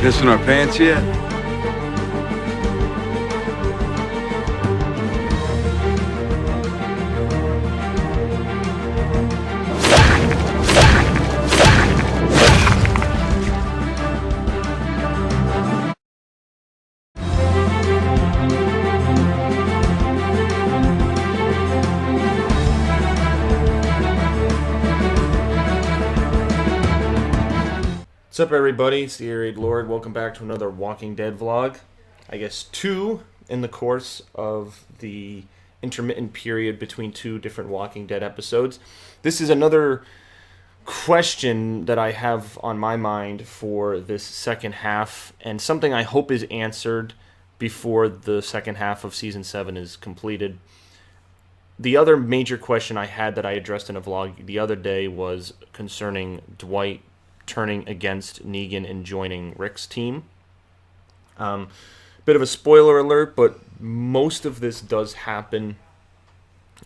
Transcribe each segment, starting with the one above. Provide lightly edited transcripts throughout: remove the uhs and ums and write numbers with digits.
Pissing our pants yet? What's up, everybody? It's the Air Lord. Welcome back to another Walking Dead vlog. I guess two in the course of the intermittent period between two different Walking Dead episodes. This is another question that I have on my mind for this second half, and something I hope is answered before the second half of Season 7 is completed. The other major question I had that I addressed in a vlog the other day was concerning Dwight turning against Negan and joining Rick's team. Bit of a spoiler alert, but most of this does happen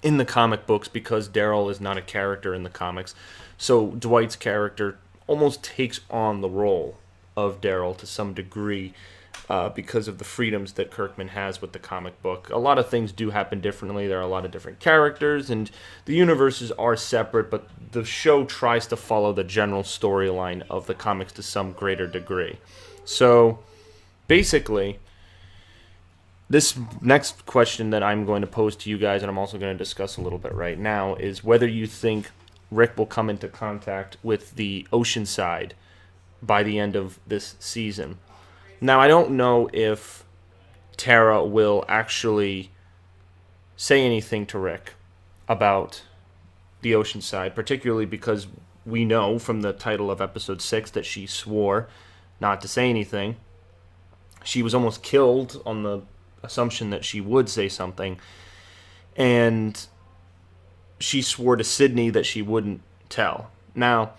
in the comic books because Daryl is not a character in the comics. So Dwight's character almost takes on the role of Daryl to some degree because of the freedoms that Kirkman has with the comic book. A lot of things do happen differently. There are a lot of different characters, and the universes are separate, but the show tries to follow the general storyline of the comics to some greater degree. So, basically, this next question that I'm going to pose to you guys, and I'm also going to discuss a little bit right now, is whether you think Rick will come into contact with the Oceanside by the end of this season. Now, I don't know if Tara will actually say anything to Rick about the Oceanside, particularly because we know from the title of episode 6 that she swore not to say anything. She was almost killed on the assumption that she would say something, and she swore to Sydney that she wouldn't tell. Now,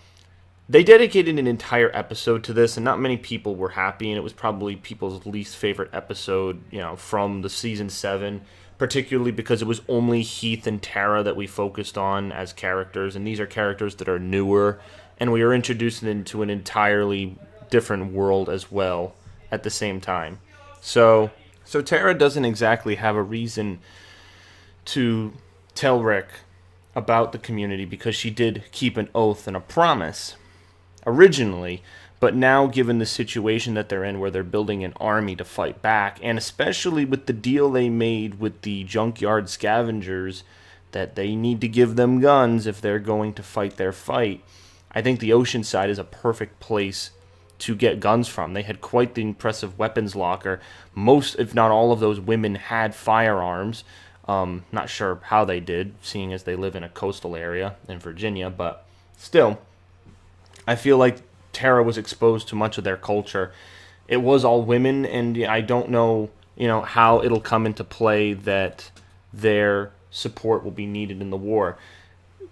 they dedicated an entire episode to this, and not many people were happy, and it was probably people's least favorite episode, from the season 7, particularly because it was only Heath and Tara that we focused on as characters, and these are characters that are newer, and we are introduced into an entirely different world as well at the same time. So Tara doesn't exactly have a reason to tell Rick about the community because she did keep an oath and a promise originally, but now given the situation that they're in where they're building an army to fight back, and especially with the deal they made with the Junkyard Scavengers that they need to give them guns if they're going to fight their fight, I think the Oceanside is a perfect place to get guns from. They had quite the impressive weapons locker. Most, if not all of those women had firearms. Not sure how they did, seeing as they live in a coastal area in Virginia, but still, I feel like Tara was exposed to much of their culture. It was all women, and I don't know, how it'll come into play that their support will be needed in the war.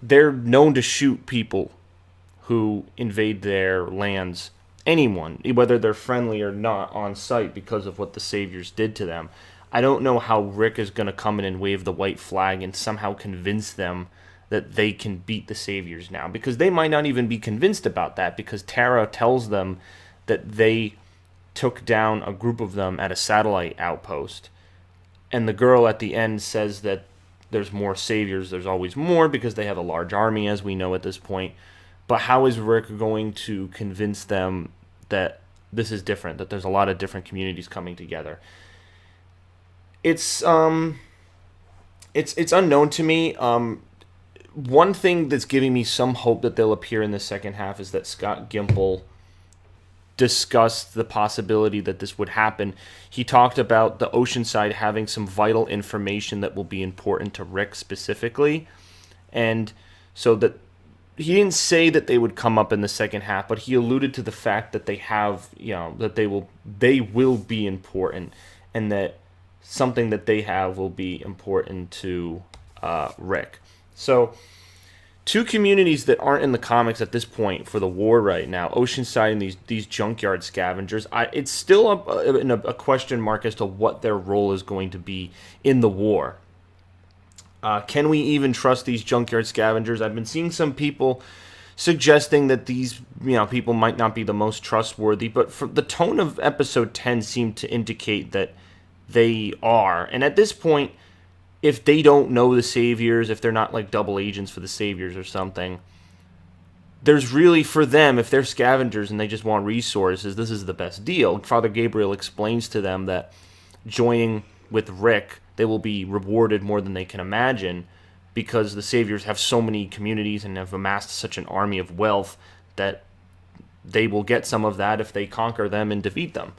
They're known to shoot people who invade their lands, anyone, whether they're friendly or not, on sight because of what the Saviors did to them. I don't know how Rick is going to come in and wave the white flag and somehow convince them that they can beat the Saviors now, because they might not even be convinced about that, because Tara tells them that they took down a group of them at a satellite outpost, and the girl at the end says that there's more Saviors. There's always more because they have a large army, as we know at this point. But how is Rick going to convince them that this is different, that there's a lot of different communities coming together? It's unknown to me. One thing that's giving me some hope that they'll appear in the second half is that Scott Gimple discussed the possibility that this would happen. He talked about the Oceanside having some vital information that will be important to Rick specifically, and so that he didn't say that they would come up in the second half, but he alluded to the fact that they have, that they will be important, and that something that they have will be important to Rick. So, two communities that aren't in the comics at this point for the war right now, Oceanside and these Junkyard Scavengers, it's still a question mark as to what their role is going to be in the war. Can we even trust these Junkyard Scavengers? I've been seeing some people suggesting that these people might not be the most trustworthy, but for the tone of episode 10 seemed to indicate that they are. And at this point, if they don't know the Saviors, if they're not like double agents for the Saviors or something, there's really, for them, if they're scavengers and they just want resources, this is the best deal. Father Gabriel explains to them that joining with Rick, they will be rewarded more than they can imagine, because the Saviors have so many communities and have amassed such an army of wealth that they will get some of that if they conquer them and defeat them.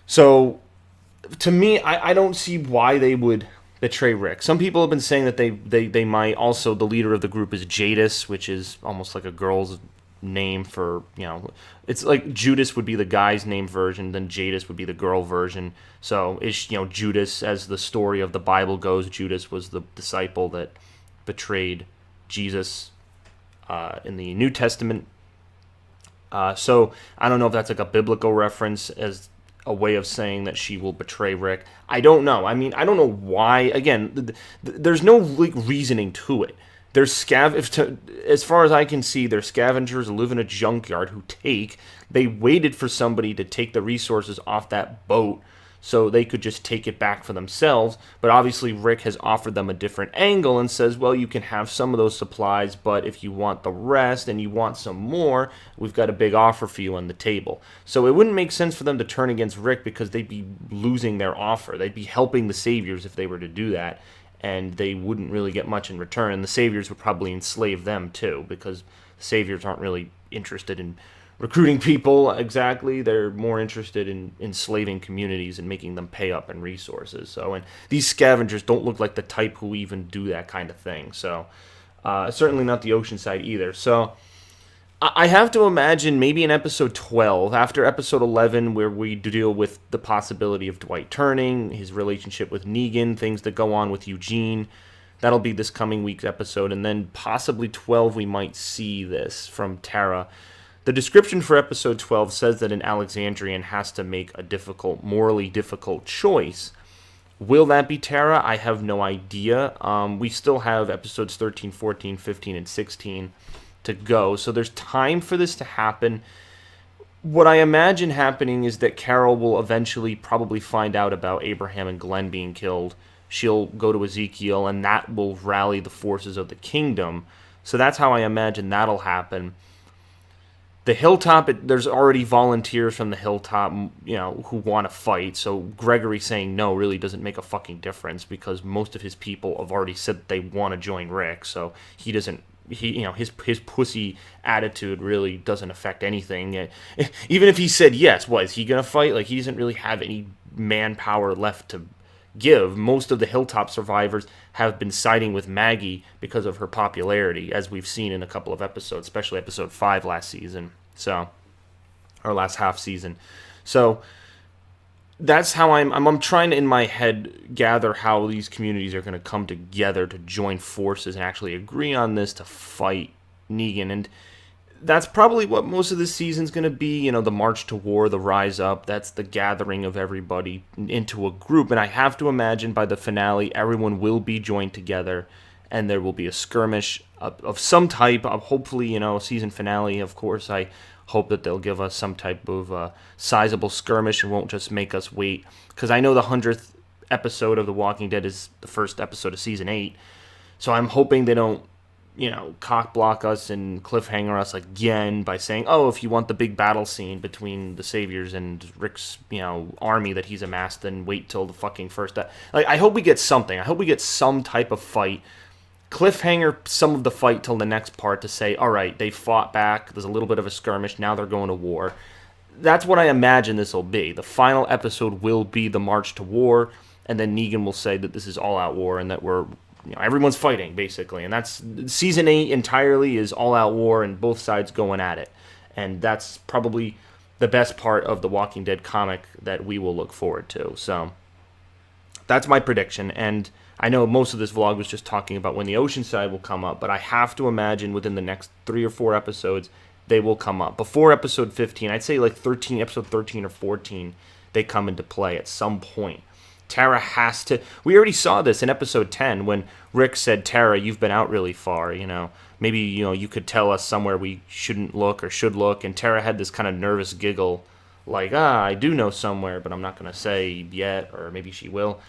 So, to me, I don't see why they would betray Rick. Some people have been saying that they might. Also, the leader of the group is Jadis, which is almost like a girl's name for, it's like Judas would be the guy's name version, then Jadis would be the girl version. So is Judas, as the story of the Bible goes, Judas was the disciple that betrayed Jesus in the New Testament. So I don't know if that's like a biblical reference as a way of saying that she will betray Rick. I don't know. I mean, I don't know why. Again, there's no reasoning to it. There's as far as I can see, they're scavengers who live in a junkyard they waited for somebody to take the resources off that boat so they could just take it back for themselves. But obviously Rick has offered them a different angle and says, well, you can have some of those supplies, but if you want the rest and you want some more, we've got a big offer for you on the table. So it wouldn't make sense for them to turn against Rick, because they'd be losing their offer. They'd be helping the Saviors if they were to do that, and they wouldn't really get much in return. And the Saviors would probably enslave them too, because the Saviors aren't really interested in recruiting people exactly. They're more interested in enslaving communities and making them pay up in resources. So, and these scavengers don't look like the type who even do that kind of thing. So, certainly not the Oceanside either. So, I have to imagine maybe in episode 12, after episode 11, where we deal with the possibility of Dwight turning, his relationship with Negan, things that go on with Eugene. That'll be this coming week's episode. And then possibly 12, we might see this from Tara. The description for episode 12 says that an Alexandrian has to make a morally difficult choice. Will that be Tara? I have no idea. We still have episodes 13, 14, 15, and 16 to go, so there's time for this to happen. What I imagine happening is that Carol will eventually probably find out about Abraham and Glenn being killed. She'll go to Ezekiel, and that will rally the forces of the kingdom. So that's how I imagine that'll happen. The Hilltop, there's already volunteers from the Hilltop, who want to fight. So Gregory saying no really doesn't make a fucking difference, because most of his people have already said that they want to join Rick. So he doesn't. His pussy attitude really doesn't affect anything. Even if he said yes, is he gonna fight? Like, he doesn't really have any manpower left to give. Most of the Hilltop survivors have been siding with Maggie because of her popularity, as we've seen in a couple of episodes, especially episode 5 last season. So, or last half season. So that's how I'm trying to, in my head, gather how these communities are going to come together to join forces and actually agree on this to fight Negan. And that's probably what most of this season's going to be, the march to war, the rise up. That's the gathering of everybody into a group. And I have to imagine by the finale, everyone will be joined together, and there will be a skirmish of some type. Hopefully, season finale, of course, I hope that they'll give us some type of sizable skirmish and won't just make us wait. Because I know the 100th episode of The Walking Dead is the first episode of season 8. So I'm hoping they don't, cock block us and cliffhanger us again by saying, oh, if you want the big battle scene between the Saviors and Rick's, army that he's amassed, then wait till the fucking first. I hope we get something. I hope we get some type of fight. Cliffhanger some of the fight till the next part to say, all right, they fought back, there's a little bit of a skirmish, now they're going to war. That's what I imagine this will be. The final episode will be the march to war, and then Negan will say that this is all-out war and that everyone's fighting, basically. And that's season 8 entirely is all-out war and both sides going at it. And that's probably the best part of the Walking Dead comic that we will look forward to. So that's my prediction, and I know most of this vlog was just talking about when the Oceanside will come up, but I have to imagine within the next 3 or 4 episodes, they will come up. Before episode 15, I'd say like episode 13 or 14, they come into play at some point. Tara has to... We already saw this in episode 10 when Rick said, Tara, you've been out really far, maybe, you could tell us somewhere we shouldn't look or should look. And Tara had this kind of nervous giggle, like, I do know somewhere, but I'm not going to say yet, or maybe she will.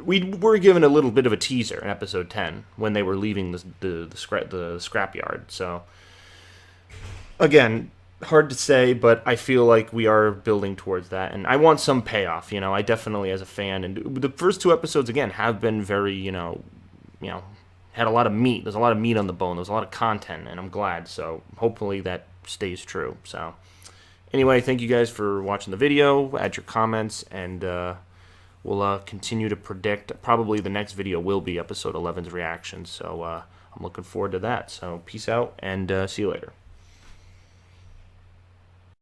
We were given a little bit of a teaser in episode 10 when they were leaving the scrapyard. So, again, hard to say, but I feel like we are building towards that, and I want some payoff. I definitely, as a fan, and the first 2 episodes again have been very, had a lot of meat. There's a lot of meat on the bone. There's a lot of content, and I'm glad. So hopefully that stays true. So anyway, thank you guys for watching the video. Add your comments, and we'll continue to predict. Probably the next video will be episode 11's reaction. So I'm looking forward to that. So peace out, and see you later.